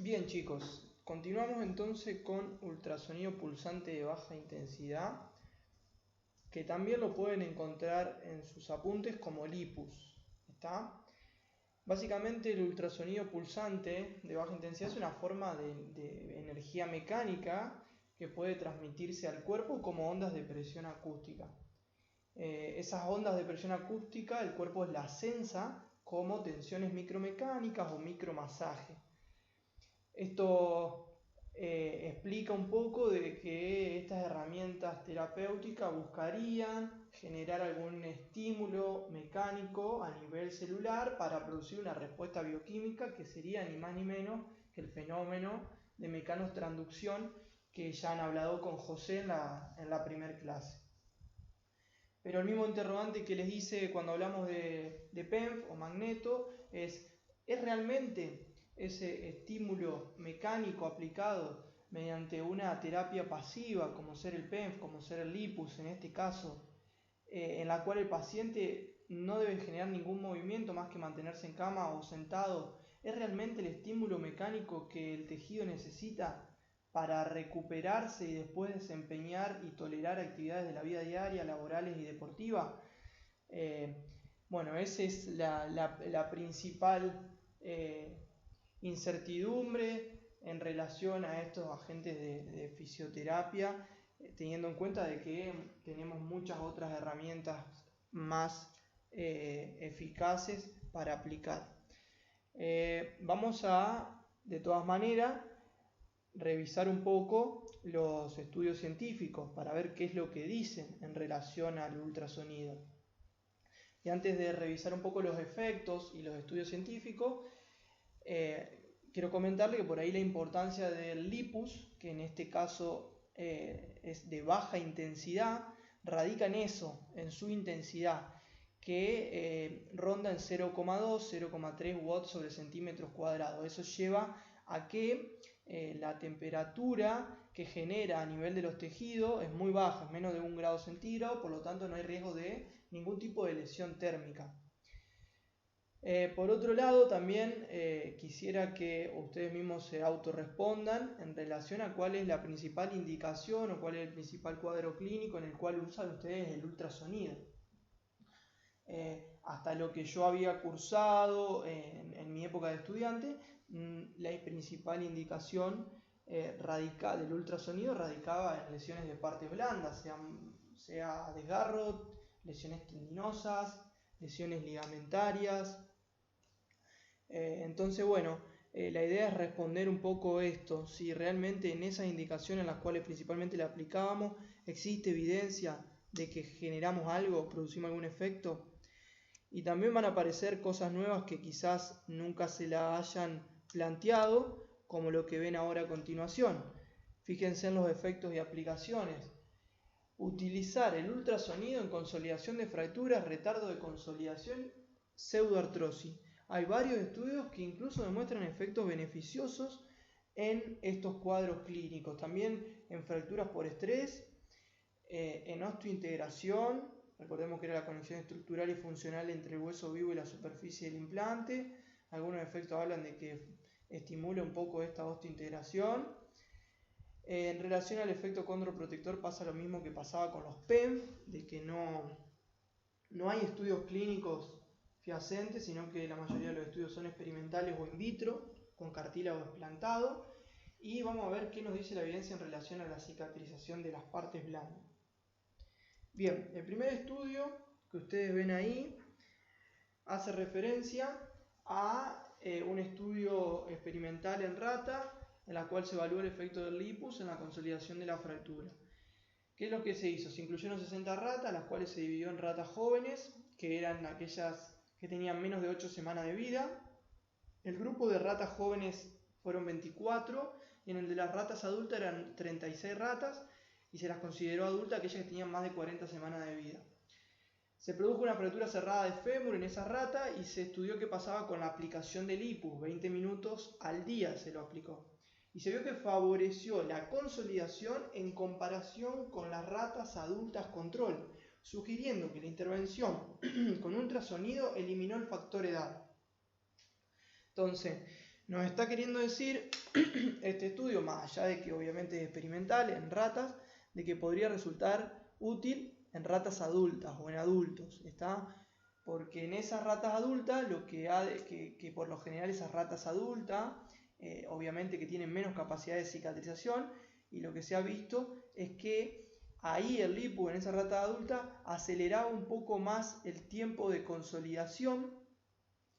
Bien chicos, continuamos entonces con ultrasonido pulsante de baja intensidad, que también lo pueden encontrar en sus apuntes como LIPUS. ¿Está? Básicamente el ultrasonido pulsante de baja intensidad es una forma de energía mecánica que puede transmitirse al cuerpo como ondas de presión acústica. Esas ondas de presión acústica el cuerpo las sensa como tensiones micromecánicas o micromasaje. Esto explica un poco de que estas herramientas terapéuticas buscarían generar algún estímulo mecánico a nivel celular para producir una respuesta bioquímica que sería ni más ni menos que el fenómeno de mecanotransducción que ya han hablado con José en la primera clase. Pero el mismo interrogante que les hice cuando hablamos de PENF o magneto es realmente ese estímulo mecánico aplicado mediante una terapia pasiva como ser el PENF, como ser el LIPUS en este caso, en la cual el paciente no debe generar ningún movimiento más que mantenerse en cama o sentado, ¿es realmente el estímulo mecánico que el tejido necesita para recuperarse y después desempeñar y tolerar actividades de la vida diaria, laborales y deportivas? Bueno, esa es la principal incertidumbre en relación a estos agentes de fisioterapia, teniendo en cuenta de que tenemos muchas otras herramientas más eficaces para aplicar. Vamos a, de todas maneras, revisar un poco los estudios científicos para ver qué es lo que dicen en relación al ultrasonido. Y antes de revisar un poco los efectos y los estudios científicos, quiero comentarle que por ahí la importancia del LIPUS, que en este caso es de baja intensidad, radica en eso, en su intensidad, que ronda en 0,2, 0,3 watts sobre centímetros cuadrados. Eso lleva a que la temperatura que genera a nivel de los tejidos es muy baja, es menos de 1 grado centígrado, por lo tanto no hay riesgo de ningún tipo de lesión térmica. Por otro lado, también quisiera que ustedes mismos se autorrespondan en relación a cuál es la principal indicación o cuál es el principal cuadro clínico en el cual usan ustedes el ultrasonido. Hasta lo que yo había cursado en mi época de estudiante, la principal indicación del ultrasonido radicaba en lesiones de partes blandas, sea desgarro, lesiones tendinosas, lesiones ligamentarias. Entonces, bueno, la idea es responder un poco esto, si realmente en esas indicaciones en las cuales principalmente le aplicábamos existe evidencia de que generamos algo, producimos algún efecto. Y también van a aparecer cosas nuevas que quizás nunca se la hayan planteado, como lo que ven ahora a continuación. Fíjense en los efectos y aplicaciones. Utilizar el ultrasonido en consolidación de fracturas, retardo de consolidación, pseudoartrosis. Hay varios estudios que incluso demuestran efectos beneficiosos en estos cuadros clínicos. También en fracturas por estrés, en osteointegración. Recordemos que era la conexión estructural y funcional entre el hueso vivo y la superficie del implante. Algunos efectos hablan de que estimula un poco esta osteointegración. En relación al efecto condroprotector pasa lo mismo que pasaba con los PENF, de que no hay estudios clínicos fehacientes, sino que la mayoría de los estudios son experimentales o in vitro, con cartílago explantado. Y vamos a ver qué nos dice la evidencia en relación a la cicatrización de las partes blandas. Bien, el primer estudio que ustedes ven ahí hace referencia a un estudio experimental en rata en la cual se evaluó el efecto del LIPUS en la consolidación de la fractura. ¿Qué es lo que se hizo? Se incluyeron 60 ratas, las cuales se dividió en ratas jóvenes, que eran aquellas que tenían menos de 8 semanas de vida. El grupo de ratas jóvenes fueron 24 y en el de las ratas adultas eran 36 ratas, y se las consideró adultas aquellas que tenían más de 40 semanas de vida. Se produjo una fractura cerrada de fémur en esa rata y se estudió qué pasaba con la aplicación del LIPUS. 20 minutos al día se lo aplicó. Y se vio que favoreció la consolidación en comparación con las ratas adultas control, sugiriendo que la intervención con ultrasonido eliminó el factor edad. Entonces, Nos está queriendo decir este estudio, más allá de que obviamente es experimental en ratas, de que podría resultar útil en ratas adultas o en adultos, ¿está? Porque en esas ratas adultas, lo que por lo general esas ratas adultas, obviamente que tienen menos capacidad de cicatrización, y lo que se ha visto es que ahí el lipus en esa rata adulta aceleraba un poco más el tiempo de consolidación,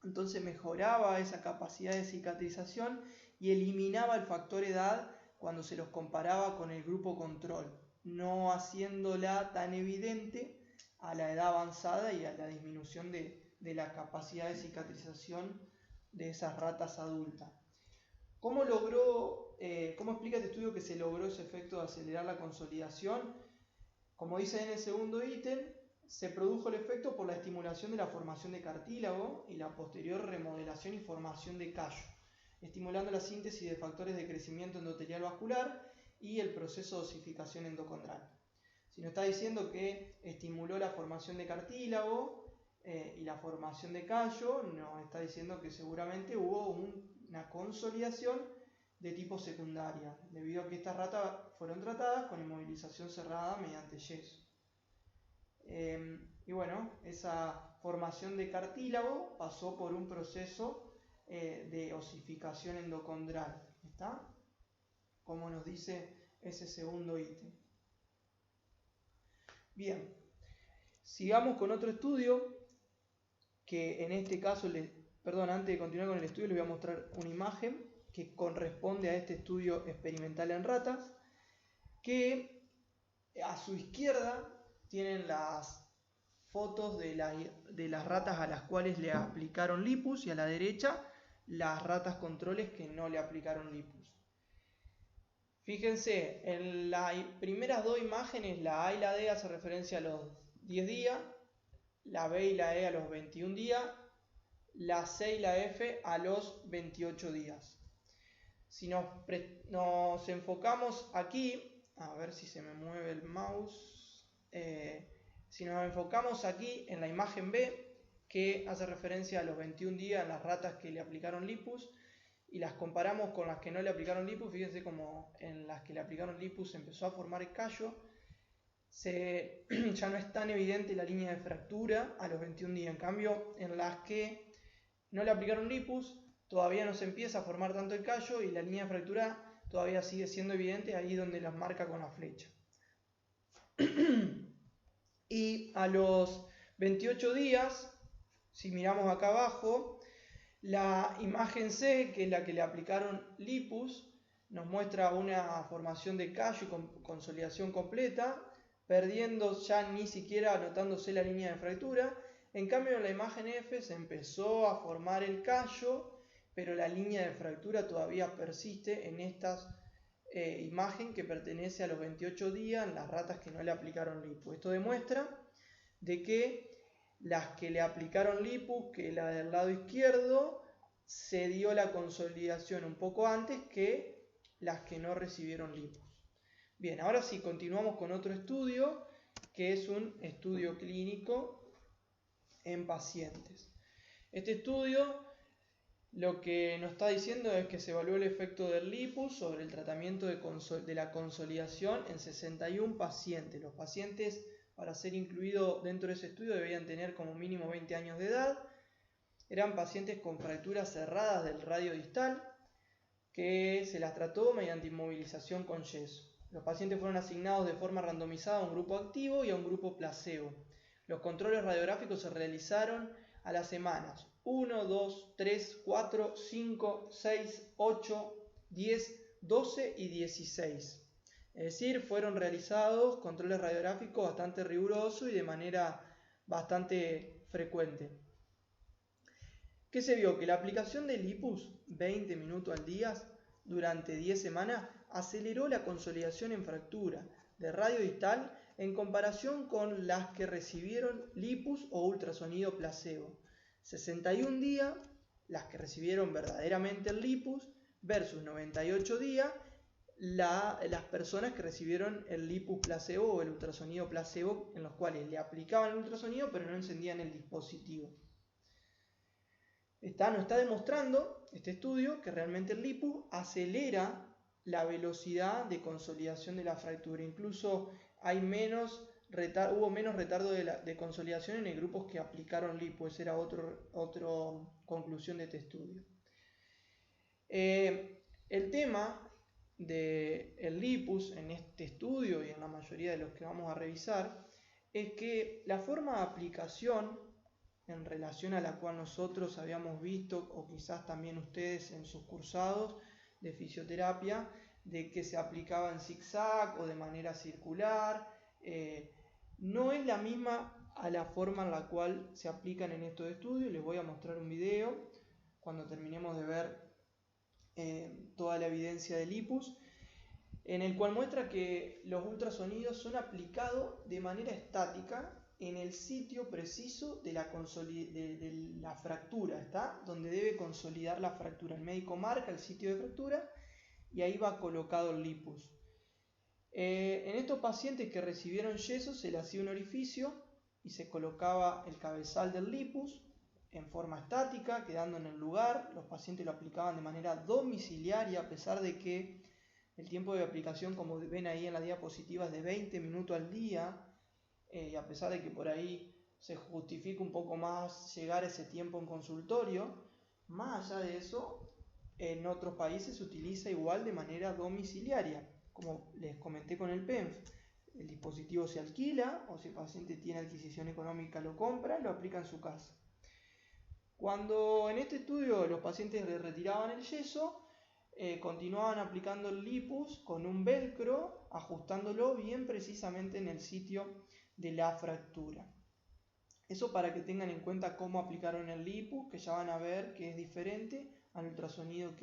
entonces mejoraba esa capacidad de cicatrización y eliminaba el factor edad cuando se los comparaba con el grupo control, no haciéndola tan evidente a la edad avanzada y a la disminución de la capacidad de cicatrización de esas ratas adultas. ¿Cómo explica este estudio que se logró ese efecto de acelerar la consolidación? Como dice en el segundo ítem, se produjo el efecto por la estimulación de la formación de cartílago y la posterior remodelación y formación de callo, estimulando la síntesis de factores de crecimiento endotelial vascular y el proceso de osificación endocondral. Si nos está diciendo que estimuló la formación de cartílago y la formación de callo, nos está diciendo que seguramente hubo una consolidación de tipo secundaria, debido a que estas ratas fueron tratadas con inmovilización cerrada mediante yeso. Y bueno, esa formación de cartílago pasó por un proceso de osificación endocondral, ¿está? Como nos dice ese segundo ítem. Bien, sigamos con otro estudio que en este caso, antes de continuar con el estudio les voy a mostrar una imagen que corresponde a este estudio experimental en ratas, que a su izquierda tienen las fotos de las ratas a las cuales le aplicaron lipus y a la derecha las ratas controles que no le aplicaron lipus. Fíjense, en las primeras dos imágenes, la A y la D hace referencia a los 10 días, la B y la E a los 21 días, la C y la F a los 28 días. Si nos enfocamos aquí, a ver si se me mueve el mouse, si nos enfocamos aquí en la imagen B, que hace referencia a los 21 días en las ratas que le aplicaron lipus, y las comparamos con las que no le aplicaron lipus, fíjense como en las que le aplicaron lipus se empezó a formar el callo, ya no es tan evidente la línea de fractura a los 21 días. En cambio, en las que no le aplicaron lipus, todavía no se empieza a formar tanto el callo y la línea de fractura todavía sigue siendo evidente ahí donde las marca con la flecha. Y a los 28 días, si miramos acá abajo, la imagen C, que es la que le aplicaron lipus, nos muestra una formación de callo y con consolidación completa, perdiendo ya ni siquiera anotándose la línea de fractura. En cambio, en la imagen F se empezó a formar el callo, pero la línea de fractura todavía persiste en esta imagen que pertenece a los 28 días en las ratas que no le aplicaron lipus. Esto demuestra de que las que le aplicaron lipus, que la del lado izquierdo, se dio la consolidación un poco antes que las que no recibieron lipus. Bien, ahora sí continuamos con otro estudio, que es un estudio clínico en pacientes. Este estudio lo que nos está diciendo es que se evaluó el efecto del lipus sobre el tratamiento de la consolidación en 61 pacientes. Los pacientes, para ser incluidos dentro de ese estudio, debían tener como mínimo 20 años de edad. Eran pacientes con fracturas cerradas del radio distal, que se las trató mediante inmovilización con yeso. Los pacientes fueron asignados de forma randomizada a un grupo activo y a un grupo placebo. Los controles radiográficos se realizaron a las semanas 1, 2, 3, 4, 5, 6, 8, 10, 12 y 16. Es decir, fueron realizados controles radiográficos bastante rigurosos y de manera bastante frecuente. ¿Qué se vio? Que la aplicación de lipus 20 minutos al día durante 10 semanas aceleró la consolidación en fractura de radio distal en comparación con las que recibieron lipus o ultrasonido placebo. 61 días las que recibieron verdaderamente el lipus versus 98 días las personas que recibieron el lipus placebo o el ultrasonido placebo, en los cuales le aplicaban el ultrasonido pero no encendían el dispositivo. Nos está demostrando este estudio que realmente el lipus acelera la velocidad de consolidación de la fractura. Incluso hubo menos retardo de consolidación en los grupos que aplicaron lipus. Esa era otra conclusión de este estudio. El tema del lipus en este estudio y en la mayoría de los que vamos a revisar es que la forma de aplicación en relación a la cual nosotros habíamos visto, o quizás también ustedes en sus cursados de fisioterapia, de que se aplicaba en zigzag o de manera circular, no es la misma a la forma en la cual se aplican en estos estudios. Les voy a mostrar un video cuando terminemos de ver toda la evidencia del lipus, en el cual muestra que los ultrasonidos son aplicados de manera estática en el sitio preciso de la fractura, ¿está? Donde debe consolidar la fractura. El médico marca el sitio de fractura y ahí va colocado el lipus. En estos pacientes que recibieron yeso se le hacía un orificio y se colocaba el cabezal del lipus en forma estática, quedando en el lugar. Los pacientes lo aplicaban de manera domiciliaria, a pesar de que el tiempo de aplicación, como ven ahí en la diapositiva, es de 20 minutos al día. Y a pesar de que por ahí se justifica un poco más llegar a ese tiempo en consultorio, más allá de eso, en otros países se utiliza igual de manera domiciliaria, como les comenté con el PENF. El dispositivo se alquila, o si el paciente tiene adquisición económica lo compra, lo aplica en su casa. Cuando en este estudio los pacientes le retiraban el yeso, continuaban aplicando el lipus con un velcro, ajustándolo bien precisamente en el sitio de la fractura. Eso para que tengan en cuenta cómo aplicaron el lipus, que ya van a ver que es diferente al ultrasonido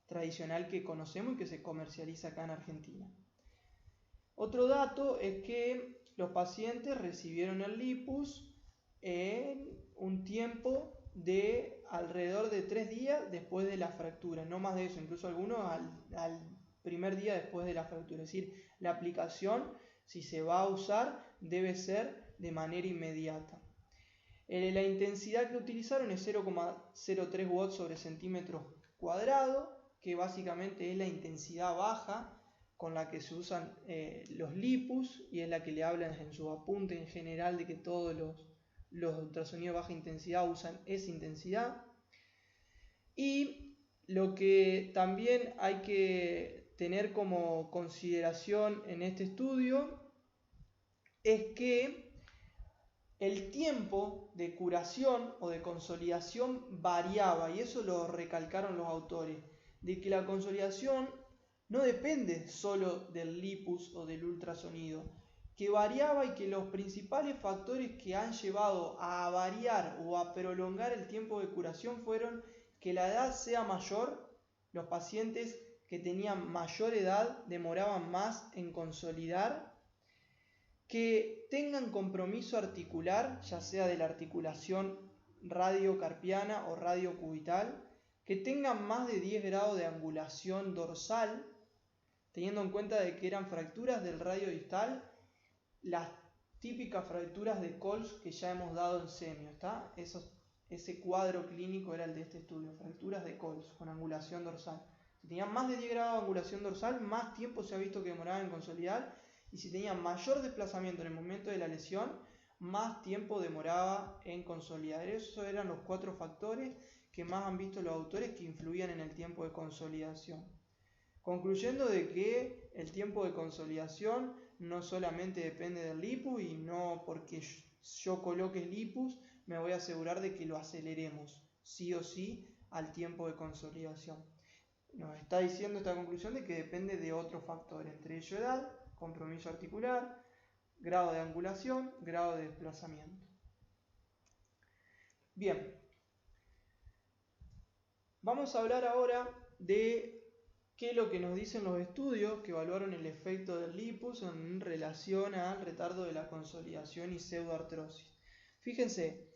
tradicional que conocemos y que se comercializa acá en Argentina. Otro dato es que los pacientes recibieron el lipus en un tiempo de alrededor de 3 días después de la fractura, no más de eso, incluso algunos al primer día después de la fractura. Es decir, la aplicación, si se va a usar, debe ser de manera inmediata. La intensidad que utilizaron es 0,03 watts sobre centímetros cuadrados, que básicamente es la intensidad baja con la que se usan los lipus, y es la que le hablan en su apunte en general de que todos los ultrasonidos de baja intensidad usan esa intensidad. Y lo que también hay que tener como consideración en este estudio es que el tiempo de curación o de consolidación variaba, y eso lo recalcaron los autores, de que la consolidación no depende solo del lipus o del ultrasonido, que variaba, y que los principales factores que han llevado a variar o a prolongar el tiempo de curación fueron que la edad sea mayor. Los pacientes que tenían mayor edad demoraban más en consolidar, que tengan compromiso articular, ya sea de la articulación radiocarpiana o radiocubital, que tengan más de 10 grados de angulación dorsal, teniendo en cuenta de que eran fracturas del radio distal, las típicas fracturas de Colles que ya hemos dado en semio, ¿está? Ese cuadro clínico era el de este estudio, fracturas de Colles con angulación dorsal. Si tenían más de 10 grados de angulación dorsal, más tiempo se ha visto que demoraban en consolidar, y si tenían mayor desplazamiento en el momento de la lesión, más tiempo demoraba en consolidar. Esos eran los 4 factores que más han visto los autores que influían en el tiempo de consolidación. Concluyendo de que el tiempo de consolidación no solamente depende del lipus, y no porque yo coloque el lipus me voy a asegurar de que lo aceleremos sí o sí al tiempo de consolidación. Nos está diciendo esta conclusión de que depende de otros factores, entre ellos edad, compromiso articular, grado de angulación, grado de desplazamiento. Bien, vamos a hablar ahora de qué es lo que nos dicen los estudios que evaluaron el efecto del lipus en relación al retardo de la consolidación y pseudoartrosis. Fíjense,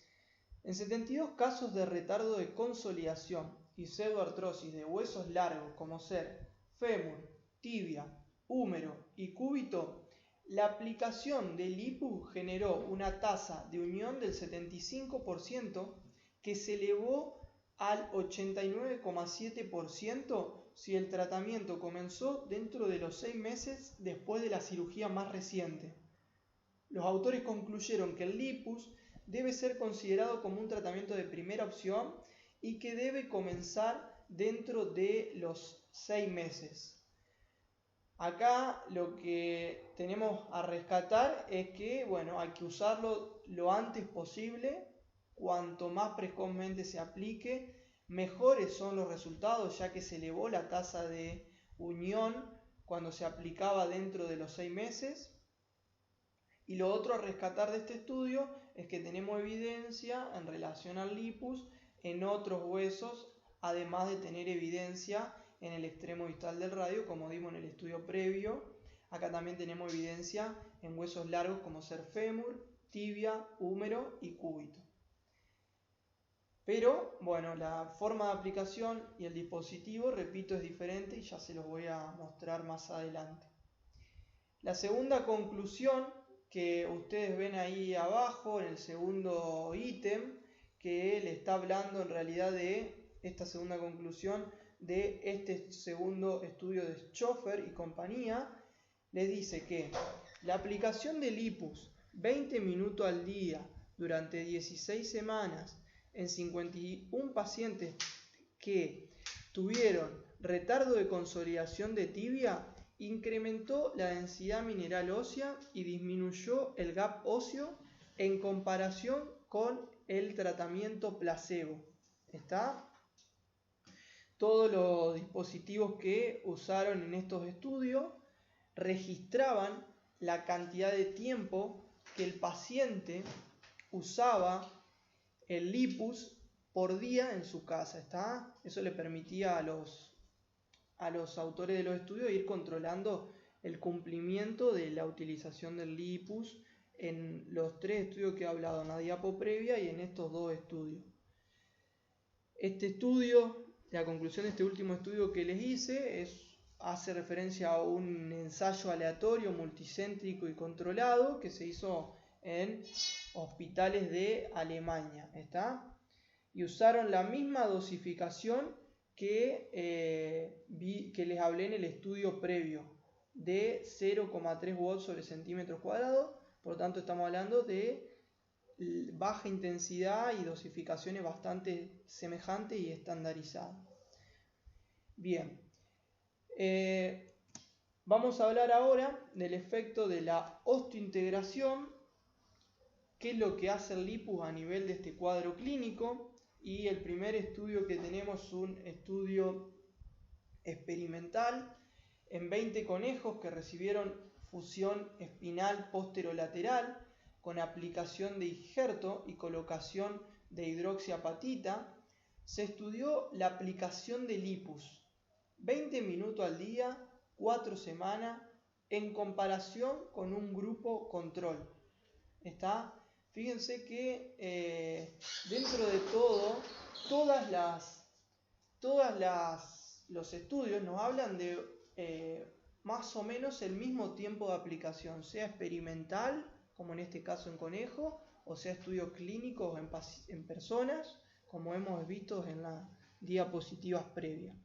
en 72 casos de retardo de consolidación y pseudoartrosis de huesos largos como ser fémur, tibia, húmero y cúbito, la aplicación del lipus generó una tasa de unión del 75% que se elevó al 89,7% si el tratamiento comenzó dentro de los 6 meses después de la cirugía más reciente. Los autores concluyeron que el lipus debe ser considerado como un tratamiento de primera opción y que debe comenzar dentro de los 6 meses. Acá lo que tenemos a rescatar es que, bueno, hay que usarlo lo antes posible. Cuanto más precozmente se aplique, mejores son los resultados, ya que se elevó la tasa de unión cuando se aplicaba dentro de los 6 meses. Y lo otro a rescatar de este estudio es que tenemos evidencia en relación al lipus en otros huesos, además de tener evidencia en el extremo distal del radio, como vimos en el estudio previo. Acá también tenemos evidencia en huesos largos como ser fémur, tibia, húmero y cúbito. Pero, bueno, la forma de aplicación y el dispositivo, repito, es diferente y ya se los voy a mostrar más adelante. La segunda conclusión que ustedes ven ahí abajo en el segundo ítem, que le está hablando en realidad de esta segunda conclusión de este segundo estudio de Schoeffer y compañía, les dice que la aplicación de lipus 20 minutos al día durante 16 semanas en 51 pacientes que tuvieron retardo de consolidación de tibia incrementó la densidad mineral ósea y disminuyó el gap óseo en comparación con el tratamiento placebo. ¿Está? Todos los dispositivos que usaron en estos estudios registraban la cantidad de tiempo que el paciente usaba el lipus por día en su casa. ¿Está? Eso le permitía a los autores de los estudios ir controlando el cumplimiento de la utilización del lipus en los 3 estudios que he hablado, en la diapo previa y en estos 2 estudios. Este estudio, la conclusión de este último estudio que les hice, hace referencia a un ensayo aleatorio, multicéntrico y controlado que se hizo en hospitales de Alemania. ¿Está? Y usaron la misma dosificación que les hablé en el estudio previo, de 0,3 watts sobre centímetros cuadrados. Por lo tanto, estamos hablando de baja intensidad y dosificaciones bastante semejantes y estandarizadas. Bien, vamos a hablar ahora del efecto de la osteointegración, qué es lo que hace el lipus a nivel de este cuadro clínico. Y el primer estudio que tenemos es un estudio experimental en 20 conejos que recibieron fusión espinal posterolateral con aplicación de injerto y colocación de hidroxiapatita. Se estudió la aplicación de lipus 20 minutos al día, 4 semanas, en comparación con un grupo control. ¿Está? Fíjense que dentro de los estudios nos hablan de más o menos el mismo tiempo de aplicación, sea experimental, como en este caso en conejos, o sea estudios clínicos en personas, como hemos visto en las diapositivas previas.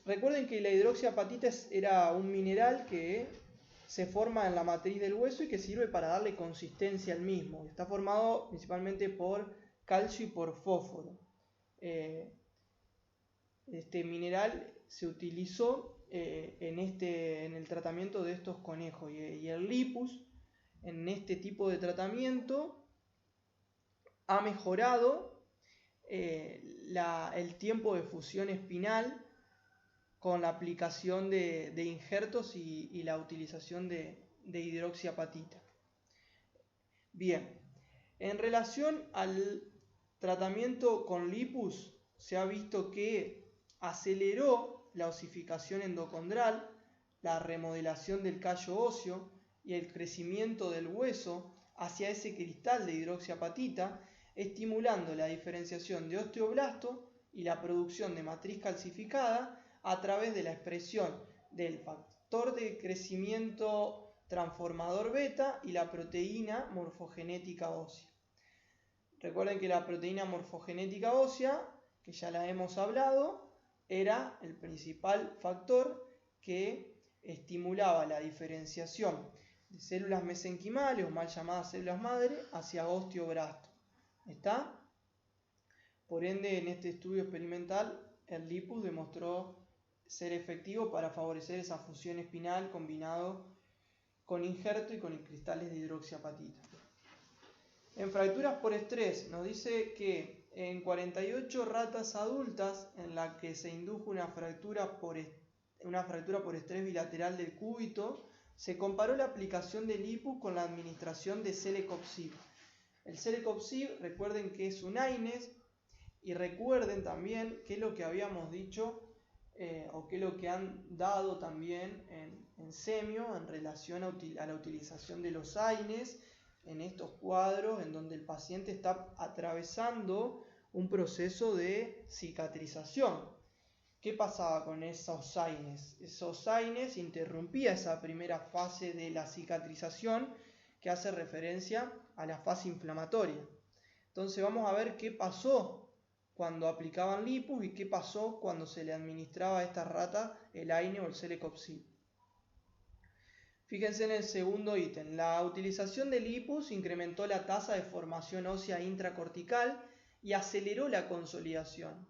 Recuerden que la hidroxiapatita era un mineral que se forma en la matriz del hueso y que sirve para darle consistencia al mismo. Está formado principalmente por calcio y por fósforo. Este mineral se utilizó en el tratamiento de estos conejos, y el lipus en este tipo de tratamiento ha mejorado el tiempo de fusión espinal con la aplicación de injertos y la utilización de hidroxiapatita. Bien, en relación al tratamiento con lipus, se ha visto que aceleró la osificación endocondral, la remodelación del callo óseo y el crecimiento del hueso hacia ese cristal de hidroxiapatita, estimulando la diferenciación de osteoblasto y la producción de matriz calcificada a través de la expresión del factor de crecimiento transformador beta y la proteína morfogenética ósea. Recuerden que la proteína morfogenética ósea, que ya la hemos hablado, era el principal factor que estimulaba la diferenciación de células mesenquimales, o mal llamadas células madre, hacia osteoblasto. ¿Está? Por ende, en este estudio experimental, el lipus demostró ser efectivo para favorecer esa fusión espinal combinado con injerto y con cristales de hidroxiapatita. En fracturas por estrés, nos dice que en 48 ratas adultas en la que se indujo una fractura por estrés bilateral del cúbito, se comparó la aplicación de lipus con la administración de Celecoxib. El Celecoxib, recuerden que es un AINES, y recuerden también que lo que habíamos dicho, o que lo que han dado también en semio en relación a la utilización de los AINES en estos cuadros en donde el paciente está atravesando un proceso de cicatrización. ¿Qué pasaba con esos AINES? Esos AINES interrumpía esa primera fase de la cicatrización que hace referencia a la fase inflamatoria. Entonces vamos a ver qué pasó cuando aplicaban lipus y qué pasó cuando se le administraba a esta rata el AINE o el Celecoxib. Fíjense en el segundo ítem. La utilización de lipus incrementó la tasa de formación ósea intracortical y aceleró la consolidación,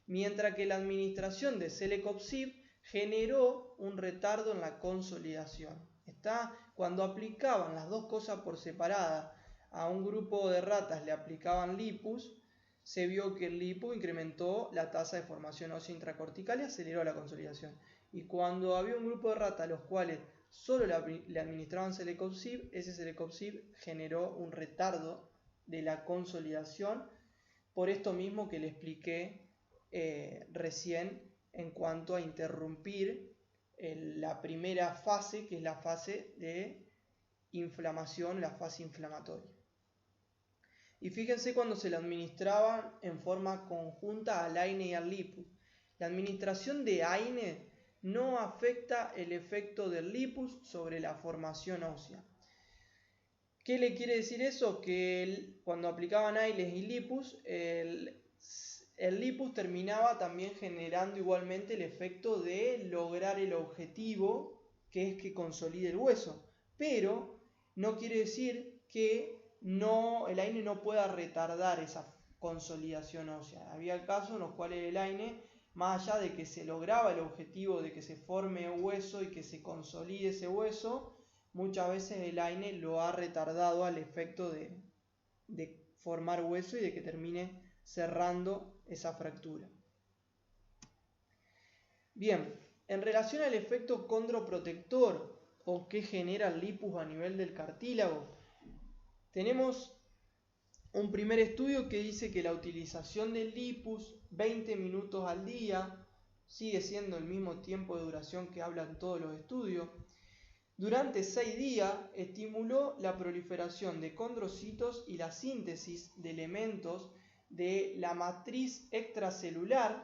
mientras que la administración de Celecoxib generó un retardo en la consolidación. Cuando aplicaban las dos cosas por separada a un grupo de ratas, le aplicaban lipus, se vio que el lipus incrementó la tasa de formación ósea intracortical y aceleró la consolidación. Y cuando había un grupo de ratas a los cuales solo le administraban Celecoxib, ese Celecoxib generó un retardo de la consolidación, por esto mismo que le expliqué recién en cuanto a interrumpir la primera fase, que es la fase de inflamación, la fase inflamatoria. Y fíjense cuando se le administraban en forma conjunta al AINE y al lipus. La administración de AINE no afecta el efecto del lipus sobre la formación ósea. ¿Qué le quiere decir eso? Que cuando aplicaban AINES y lipus, el lipus terminaba también generando igualmente el efecto de lograr el objetivo, que es que consolide el hueso. Pero no quiere decir que el AINE no pueda retardar esa consolidación ósea. Había casos en los cuales el AINE, más allá de que se lograba el objetivo de que se forme hueso y que se consolide ese hueso, muchas veces el AINE lo ha retardado al efecto de formar hueso y de que termine cerrando esa fractura. Bien, en relación al efecto condroprotector o que genera el lipus a nivel del cartílago, tenemos un primer estudio que dice que la utilización del lipus 20 minutos al día, sigue siendo el mismo tiempo de duración que hablan todos los estudios, durante 6 días estimuló la proliferación de condrocitos y la síntesis de elementos de la matriz extracelular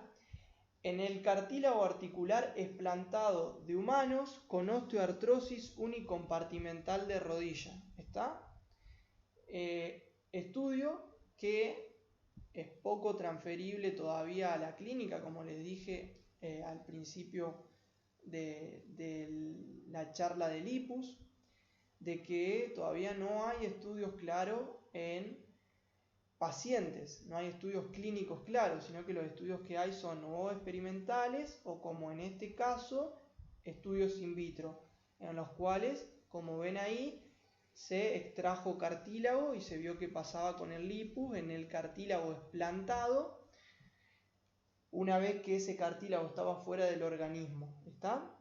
en el cartílago articular esplantado de humanos con osteoartrosis unicompartimental de rodilla. ¿Está? Estudio que es poco transferible todavía a la clínica, como les dije al principio de la charla de lipus, de que todavía no hay estudios claros en pacientes, no hay estudios clínicos claros, sino que los estudios que hay son o experimentales o, como en este caso, estudios in vitro, en los cuales, como ven ahí, se extrajo cartílago y se vio qué pasaba con el lipus en el cartílago explantado una vez que ese cartílago estaba fuera del organismo. ¿Está?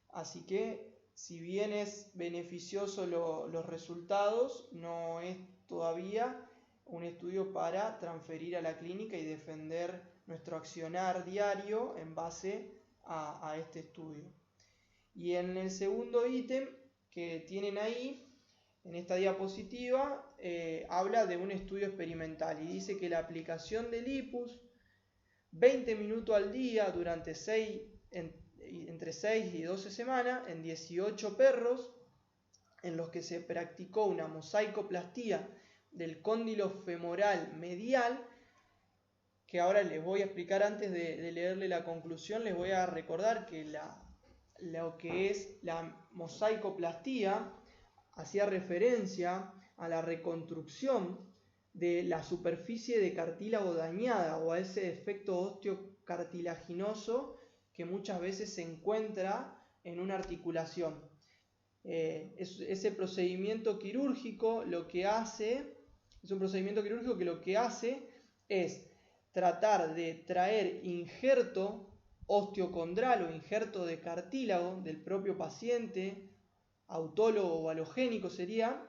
Así que, si bien es beneficioso los resultados, no es todavía un estudio para transferir a la clínica y defender nuestro accionar diario en base a este estudio. Y en el segundo ítem que tienen ahí, en esta diapositiva, habla de un estudio experimental y dice que la aplicación de lipus 20 minutos al día durante entre 6 y 12 semanas en 18 perros en los que se practicó una mosaicoplastía del cóndilo femoral medial, que ahora les voy a explicar antes de leerle la conclusión. Les voy a recordar que lo que es la mosaicoplastía hacía referencia a la reconstrucción de la superficie de cartílago dañada o a ese defecto osteocartilaginoso que muchas veces se encuentra en una articulación. Ese procedimiento quirúrgico lo que hace es tratar de traer injerto osteocondral o injerto de cartílago del propio paciente, autólogo o halogénico sería,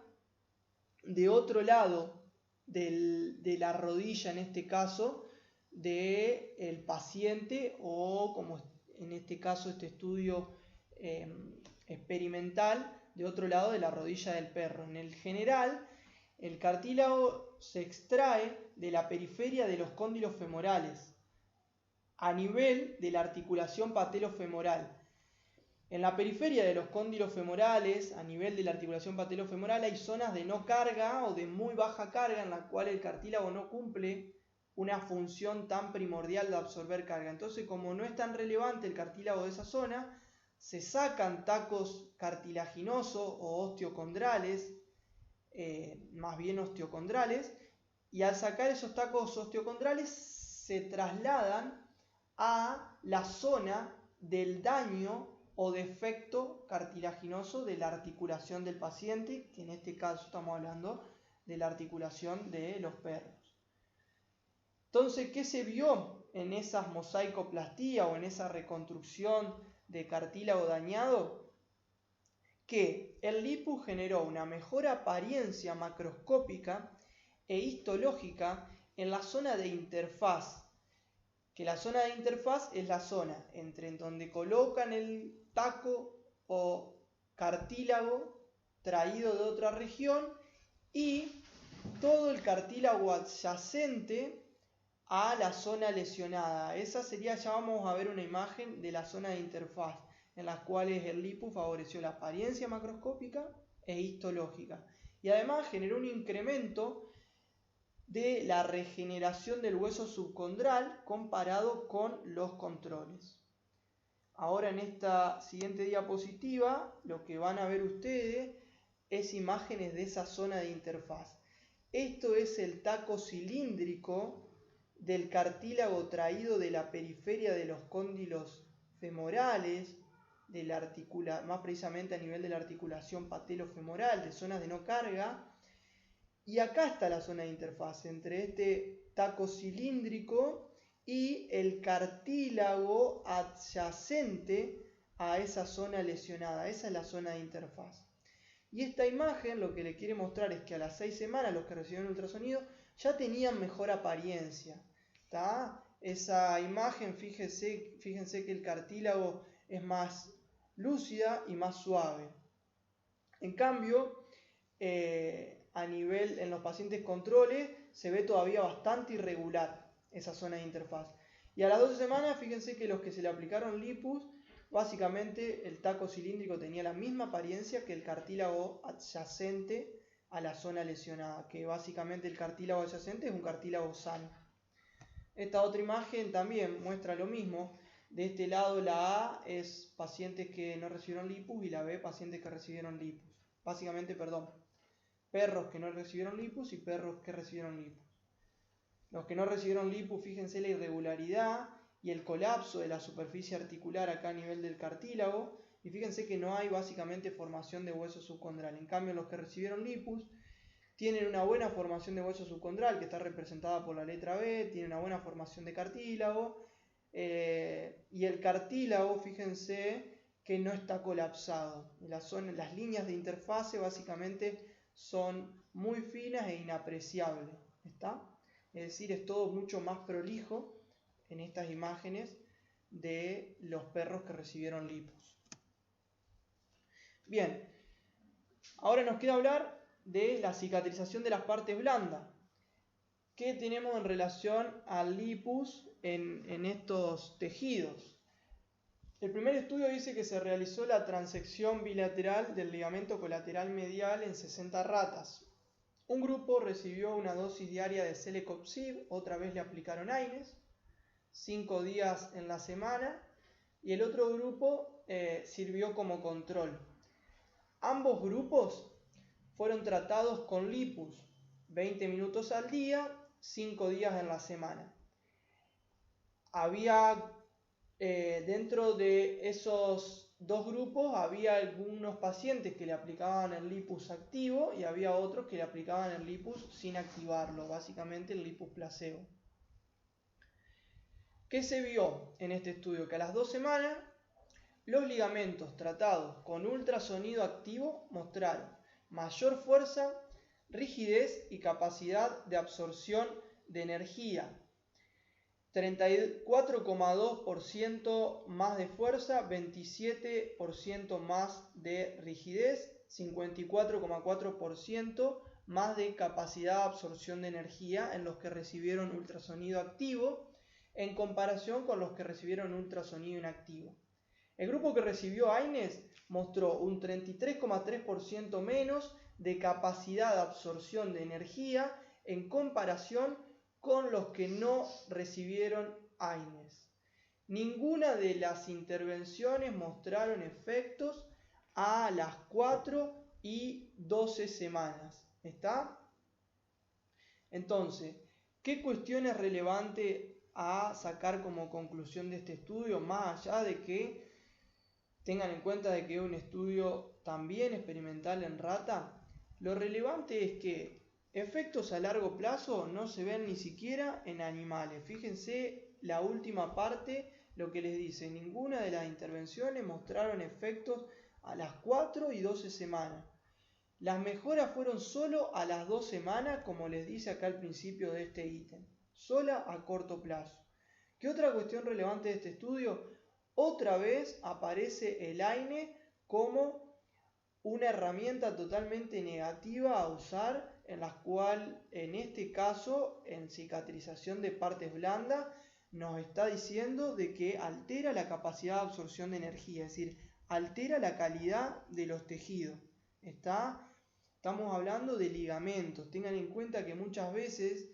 de otro lado de la rodilla, en este caso, del paciente, o como en este caso este estudio experimental, de otro lado de la rodilla del perro. En el general, el cartílago se extrae de la periferia de los cóndilos femorales, a nivel de la articulación patelofemoral. En la periferia de los cóndilos femorales, a nivel de la articulación patelofemoral, hay zonas de no carga o de muy baja carga en la cual el cartílago no cumple una función tan primordial de absorber carga. Entonces, como no es tan relevante el cartílago de esa zona, se sacan tacos cartilaginosos o osteocondrales, más bien osteocondrales, y al sacar esos tacos osteocondrales se trasladan a la zona del daño o defecto cartilaginoso de la articulación del paciente, que en este caso estamos hablando de la articulación de los perros. Entonces, ¿qué se vio en esas mosaicoplastías o en esa reconstrucción de cartílago dañado? Que el lipus generó una mejor apariencia macroscópica e histológica en la zona de interfaz, que la zona de interfaz es la zona entre donde colocan el taco o cartílago traído de otra región y todo el cartílago adyacente a la zona lesionada. Esa sería, ya vamos a ver una imagen de la zona de interfaz, en las cuales el lipus favoreció la apariencia macroscópica e histológica. Y además generó un incremento de la regeneración del hueso subcondral comparado con los controles. Ahora en esta siguiente diapositiva lo que van a ver ustedes es imágenes de esa zona de interfaz. Esto es el taco cilíndrico del cartílago traído de la periferia de los cóndilos femorales, más precisamente a nivel de la articulación patelofemoral, de zonas de no carga. Y acá está la zona de interfaz entre este taco cilíndrico y el cartílago adyacente a esa zona lesionada. Esa es la zona de interfaz. Y esta imagen lo que le quiere mostrar es que a las 6 semanas los que recibieron ultrasonido ya tenían mejor apariencia. ¿Tá? Esa imagen, fíjense que el cartílago es más lúcida y más suave. En cambio, a nivel en los pacientes controles se ve todavía bastante irregular esa zona de interfaz. Y a las 12 semanas, fíjense que los que se le aplicaron lipus, básicamente el taco cilíndrico tenía la misma apariencia que el cartílago adyacente a la zona lesionada, que básicamente el cartílago adyacente es un cartílago sano. Esta otra imagen también muestra lo mismo. De este lado la A es pacientes que no recibieron lipus y la B pacientes que recibieron lipus. Básicamente, perros que no recibieron lipus y perros que recibieron lipus. Los que no recibieron lipus, fíjense la irregularidad y el colapso de la superficie articular acá a nivel del cartílago, y fíjense que no hay básicamente formación de hueso subcondral. En cambio, los que recibieron lipus tienen una buena formación de hueso subcondral, que está representada por la letra B, tienen una buena formación de cartílago, y el cartílago, fíjense que no está colapsado. Las líneas de interfase básicamente son muy finas e inapreciables, ¿está? Es decir, es todo mucho más prolijo en estas imágenes de los perros que recibieron lipus. Bien, ahora nos queda hablar de la cicatrización de las partes blandas. ¿Qué tenemos en relación al lipus en estos tejidos? El primer estudio dice que se realizó la transección bilateral del ligamento colateral medial en 60 ratas. Un grupo recibió una dosis diaria de Celecoxib, otra vez le aplicaron AINES, 5 días en la semana, y el otro grupo sirvió como control. Ambos grupos fueron tratados con lipus, 20 minutos al día, 5 días en la semana. Había dentro de esos dos grupos había algunos pacientes que le aplicaban el lipus activo y había otros que le aplicaban el lipus sin activarlo, básicamente el lipus placebo. ¿Qué se vio en este estudio? Que a las 2 semanas los ligamentos tratados con ultrasonido activo mostraron mayor fuerza, rigidez y capacidad de absorción de energía. 34,2% más de fuerza, 27% más de rigidez, 54,4% más de capacidad de absorción de energía en los que recibieron ultrasonido activo en comparación con los que recibieron ultrasonido inactivo. El grupo que recibió AINES mostró un 33,3% menos de capacidad de absorción de energía en comparación con los que no recibieron AINES. Ninguna de las intervenciones mostraron efectos a las 4 y 12 semanas. ¿Está? Entonces, ¿qué cuestión es relevante a sacar como conclusión de este estudio? Más allá de que tengan en cuenta de que es un estudio también experimental en rata, lo relevante es que efectos a largo plazo no se ven ni siquiera en animales. Fíjense la última parte, lo que les dice, ninguna de las intervenciones mostraron efectos a las 4 y 12 semanas. Las mejoras fueron solo a las 2 semanas, como les dice acá al principio de este ítem, sola a corto plazo. ¿Qué otra cuestión relevante de este estudio? Otra vez aparece el AINE como una herramienta totalmente negativa a usar, en la cual en este caso en cicatrización de partes blandas nos está diciendo de que altera la capacidad de absorción de energía, es decir, altera la calidad de los tejidos. Estamos hablando de ligamentos. Tengan en cuenta que muchas veces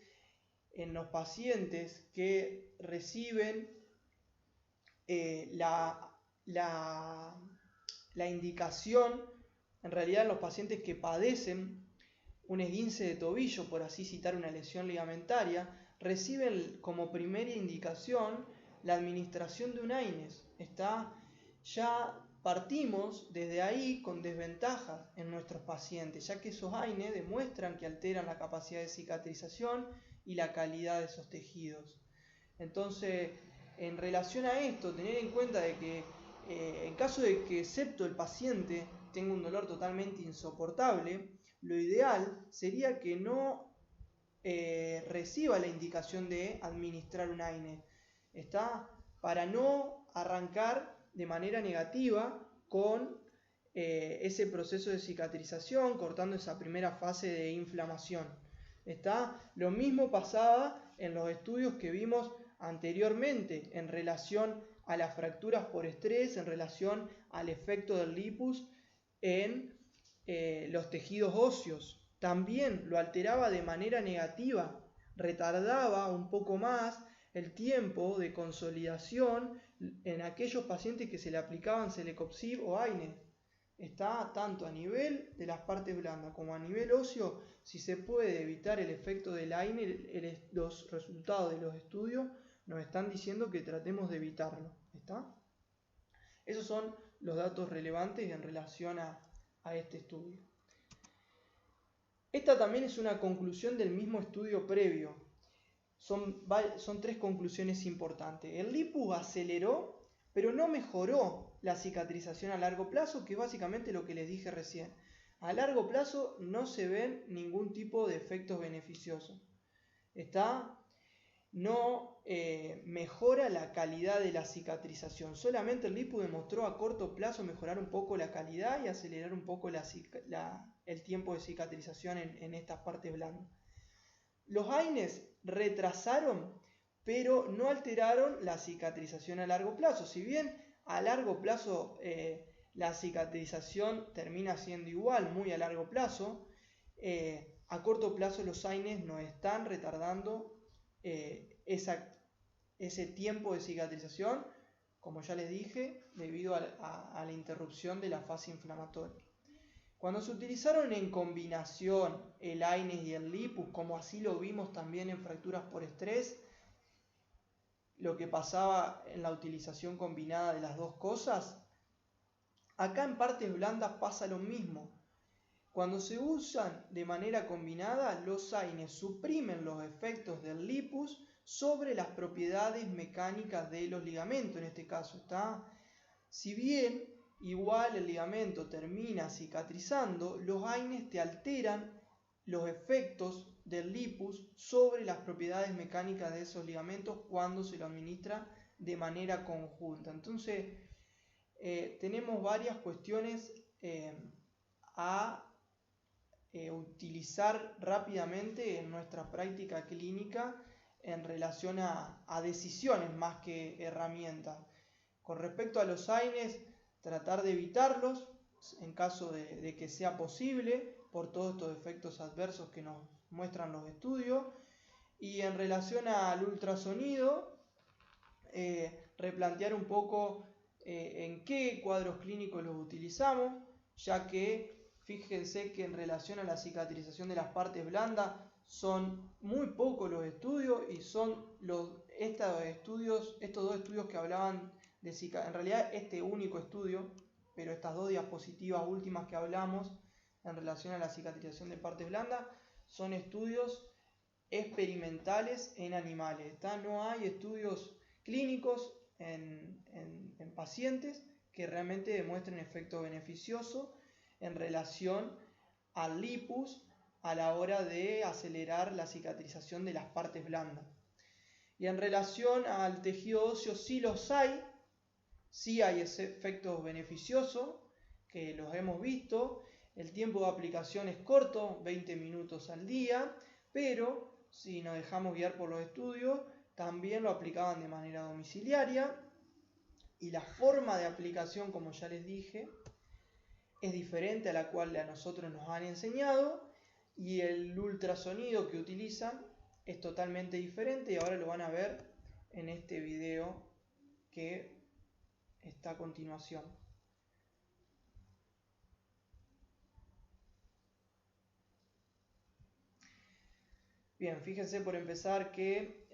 en los pacientes que reciben la indicación, en realidad los pacientes que padecen un esguince de tobillo, por así citar una lesión ligamentaria, reciben como primera indicación la administración de un AINES. Ya partimos desde ahí con desventajas en nuestros pacientes, ya que esos AINES demuestran que alteran la capacidad de cicatrización y la calidad de esos tejidos. Entonces, en relación a esto, tener en cuenta de que en caso de que excepto el paciente tenga un dolor totalmente insoportable, lo ideal sería que no reciba la indicación de administrar un AINE, para no arrancar de manera negativa con ese proceso de cicatrización, cortando esa primera fase de inflamación. Lo mismo pasaba en los estudios que vimos anteriormente en relación a las fracturas por estrés, en relación al efecto del lipus en los tejidos óseos. También lo alteraba de manera negativa, retardaba un poco más el tiempo de consolidación en aquellos pacientes que se le aplicaban Celecoxib o AINES. Tanto a nivel de las partes blandas como a nivel óseo, si se puede evitar el efecto del AINE, los resultados de los estudios nos están diciendo que tratemos de evitarlo. Esos son los datos relevantes en relación a este estudio. Esta también es una conclusión del mismo estudio previo. Son 3 conclusiones importantes. El lipus aceleró, pero no mejoró la cicatrización a largo plazo, que es básicamente lo que les dije recién. A largo plazo no se ven ningún tipo de efectos beneficiosos. No mejora la calidad de la cicatrización. Solamente el lipus demostró a corto plazo mejorar un poco la calidad y acelerar un poco el tiempo de cicatrización en estas partes blandas. Los AINES retrasaron, pero no alteraron la cicatrización a largo plazo. Si bien a largo plazo la cicatrización termina siendo igual, muy a largo plazo, a corto plazo los AINES nos están retardando ese tiempo de cicatrización, como ya les dije, debido a la interrupción de la fase inflamatoria. Cuando se utilizaron en combinación el AINES y el lipus, como así lo vimos también en fracturas por estrés, lo que pasaba en la utilización combinada de las dos cosas, acá en partes blandas pasa lo mismo. Cuando se usan de manera combinada, los AINES suprimen los efectos del lipus sobre las propiedades mecánicas de los ligamentos, en este caso, ¿está? Si bien igual el ligamento termina cicatrizando, los AINES te alteran los efectos del lipus sobre las propiedades mecánicas de esos ligamentos cuando se lo administra de manera conjunta. Entonces, tenemos varias cuestiones a utilizar rápidamente en nuestra práctica clínica en relación a decisiones más que herramientas. Con respecto a los AINES, tratar de evitarlos en caso de que sea posible por todos estos efectos adversos que nos muestran los estudios. Y en relación al ultrasonido, replantear un poco en qué cuadros clínicos los utilizamos, ya que fíjense que en relación a la cicatrización de las partes blandas son muy pocos los estudios y son estos dos estudios que hablaban de cicatrización, en realidad este único estudio, pero estas dos diapositivas últimas que hablamos en relación a la cicatrización de partes blandas son estudios experimentales en animales. No hay estudios clínicos en pacientes que realmente demuestren efecto beneficioso en relación al lipus a la hora de acelerar la cicatrización de las partes blandas. Y en relación al tejido óseo sí los hay, sí hay efectos beneficiosos que los hemos visto. El tiempo de aplicación es corto, 20 minutos al día, pero si nos dejamos guiar por los estudios, también lo aplicaban de manera domiciliaria. Y la forma de aplicación, como ya les dije, es diferente a la cual a nosotros nos han enseñado, y el ultrasonido que utilizan es totalmente diferente, y ahora lo van a ver en este video que está a continuación. Bien, fíjense por empezar que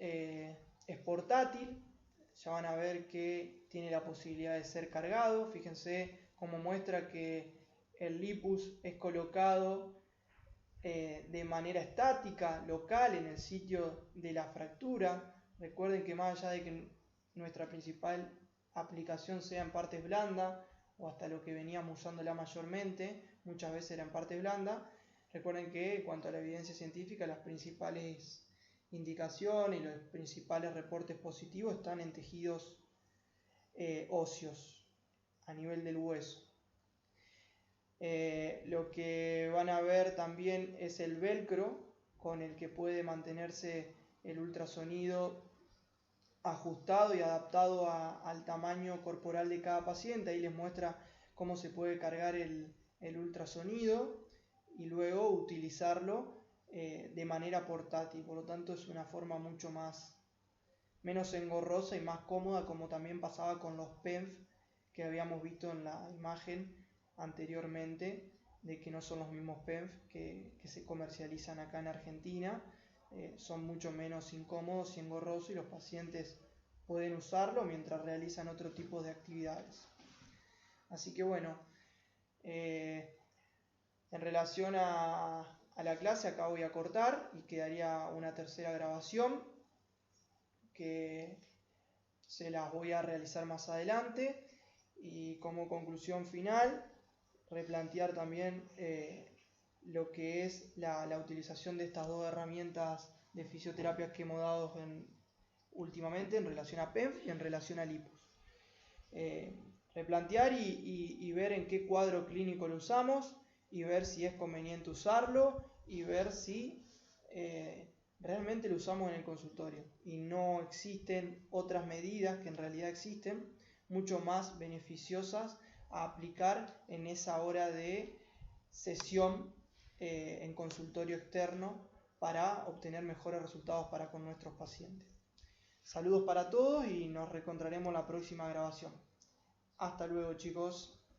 es portátil, ya van a ver que tiene la posibilidad de ser cargado. Fíjense cómo muestra que el lipus es colocado de manera estática, local, en el sitio de la fractura. Recuerden que más allá de que nuestra principal aplicación sea en partes blandas, o hasta lo que veníamos usándola mayormente, muchas veces era en partes blandas, recuerden que en cuanto a la evidencia científica, las principales indicaciones y los principales reportes positivos están en tejidos óseos, a nivel del hueso. Lo que van a ver también es el velcro con el que puede mantenerse el ultrasonido ajustado y adaptado al tamaño corporal de cada paciente. Ahí les muestra cómo se puede cargar el ultrasonido y luego utilizarlo de manera portátil. Por lo tanto, es una forma mucho menos engorrosa y más cómoda, como también pasaba con los PENF que habíamos visto en la imagen anteriormente, de que no son los mismos PENF que se comercializan acá en Argentina. Son mucho menos incómodos y engorrosos, y los pacientes pueden usarlo mientras realizan otro tipo de actividades. Así que bueno, en relación a la clase, acá voy a cortar y quedaría una tercera grabación que se las voy a realizar más adelante. Y como conclusión final, replantear también lo que es la utilización de estas dos herramientas de fisioterapia que hemos dado últimamente en relación a PENF y en relación a lipus. Replantear y ver en qué cuadro clínico lo usamos, y ver si es conveniente usarlo, y ver si realmente lo usamos en el consultorio y no existen otras medidas, que en realidad existen, mucho más beneficiosas a aplicar en esa hora de sesión en consultorio externo para obtener mejores resultados para con nuestros pacientes. Saludos para todos y nos reencontraremos la próxima grabación. Hasta luego, chicos.